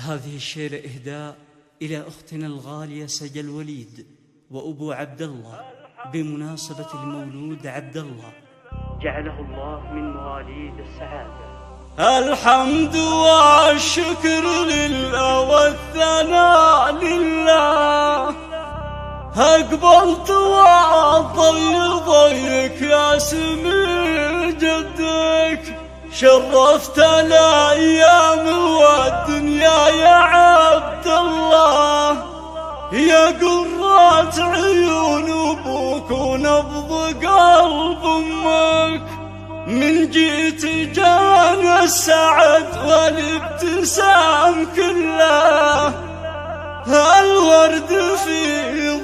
هذه الشيلة إهداء إلى أختنا الغالية سجى الوليد وأبو عبد الله بمناسبة المولود عبد الله، جعله الله من مواليد السعادة. الحمد والشكر لله والثناء لله، أقبلت وأضل ضيك يا سمي جدك، شرفت الأيام والدنيا يا عبد الله، يا قرة عيون أبوك ونبض قلب أمك، من جيت جانا السعد والابتسام كله، الورد في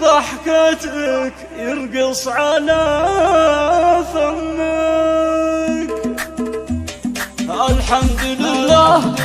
ضحكتك يرقص على فمك. الحمد لله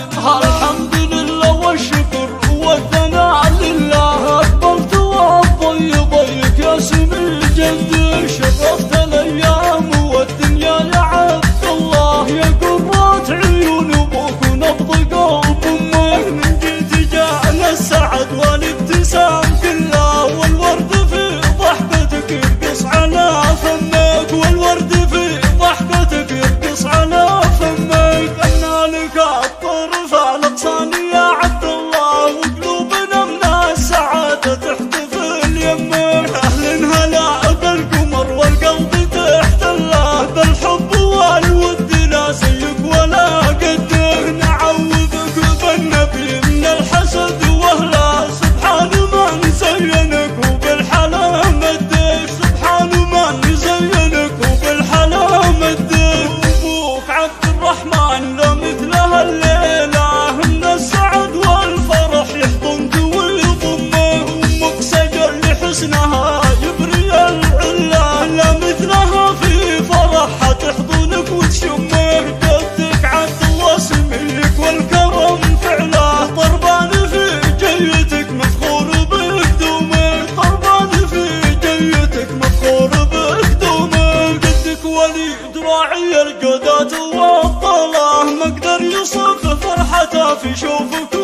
الحمد لله والشكر والثناء لله، أقبلت وأضي ضيك يا سمي جدك، شرفت الأيام والدنيا يا عبد الله، يا قرة عيون أبوك ونبض قلب أمك، من جيت جاءنا السعد والابتسام كله، والورد في ضحكتك يرقص على فمك، والورد في ضحكتك يرقص على فمك، أنا لك الطرف الأقصاني يا عبد الله، وقلوبنا من السعادة تحتفل يمك، أهل هلا بالقمر والقلب تحتله، بالحب والود لا زيك ولا قدك، نعوذك بالنبي من الحسد واهله، سبحان من زينك وبالحلا مدك، سبحان من زينك وبالحلا مدك، أبوك عبد الرحمن لا مثله الليلة، من السعد والفرح يحضنك ويضمك، أمك سجل لحسنها يبري العلا، لا مثلها في فرحها تحضنك وتشمك، جدك عبد الله سميك والكرم فعله، طربان في جيتك مفخور بقدومك، طربان في جيتك مفخور بقدومك، جدك وليد راعي الجودات والطلاه، ما قدر يوصف فرحته في شوفك